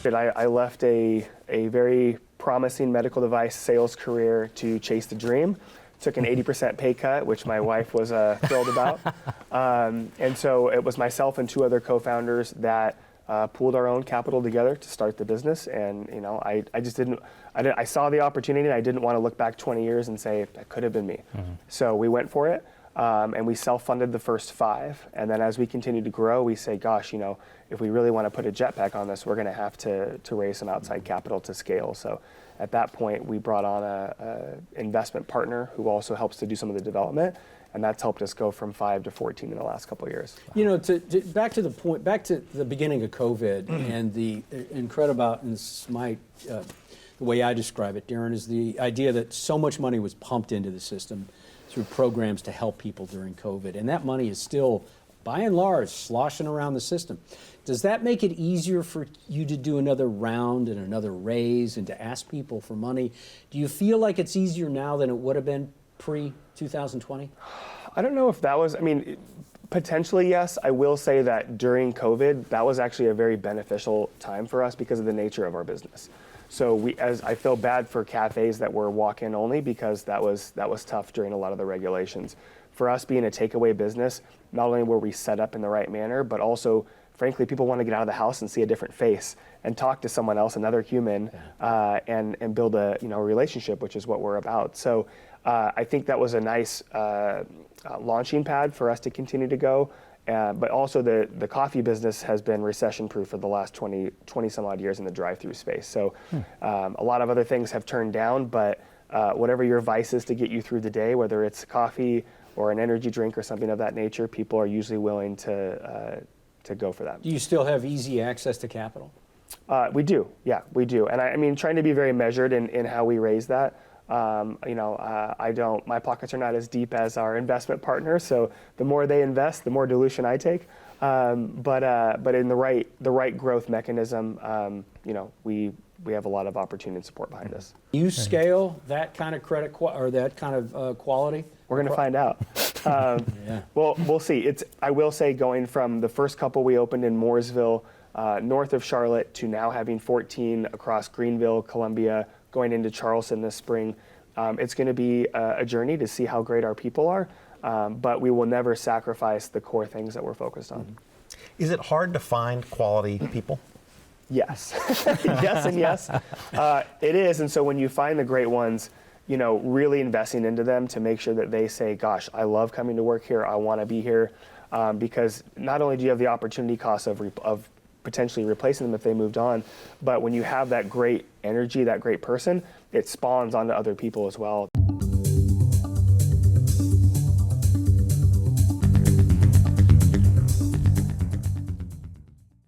I left a very promising medical device sales career to chase the dream. Took an 80% pay cut, which my wife was thrilled about. And so it was myself and two other co-founders that pooled our own capital together to start the business. And I just I saw the opportunity, and I didn't want to look back 20 years and say, that could have been me. So we went for it, and we self-funded the first 5. And then as we continued to grow, we say, gosh, if we really want to put a jetpack on this, we're going to have to raise some outside capital to scale. So at that point, we brought on a investment partner who also helps to do some of the development, and that's helped us go from 5 to 14 in the last couple of years. Back to the beginning of COVID, and the incredible, and this is the way I describe it, Darren, is the idea that so much money was pumped into the system through programs to help people during COVID, and that money is still, by and large, sloshing around the system. Does that make it easier for you to do another round and another raise and to ask people for money? Do you feel like it's easier now than it would have been pre-2020? I don't know if that was, potentially yes. I will say that during COVID, that was actually a very beneficial time for us because of the nature of our business. So I feel bad for cafes that were walk-in only, because that was tough during a lot of the regulations. For us being a takeaway business, not only were we set up in the right manner, but also, frankly, people want to get out of the house and see a different face and talk to someone else, another human, and build a relationship, which is what we're about. So I think that was a nice launching pad for us to continue to go. But also the coffee business has been recession-proof for the last 20 some odd years in the drive-thru space. So a lot of other things have turned down, but whatever your vice is to get you through the day, whether it's coffee or an energy drink or something of that nature, people are usually willing to go for that. Do you still have easy access to capital? We do, yeah, we do. And trying to be very measured in how we raise that. My pockets are not as deep as our investment partners, so the more they invest, the more dilution I take. But in the right growth mechanism, we have a lot of opportunity and support behind us. You scale that kind of credit or that kind of quality? We're going to find out. Well, we'll see. I will say, going from the first couple we opened in Mooresville, north of Charlotte, to now having 14 across Greenville, Columbia, going into Charleston this spring, it's going to be a journey to see how great our people are, but we will never sacrifice the core things that we're focused on. Is it hard to find quality people? Yes. Yes and yes. It is, and so when you find the great ones, really investing into them to make sure that they say, gosh, I love coming to work here, I want to be here, because not only do you have the opportunity cost of potentially replacing them if they moved on, but when you have that great energy, that great person, it spawns onto other people as well.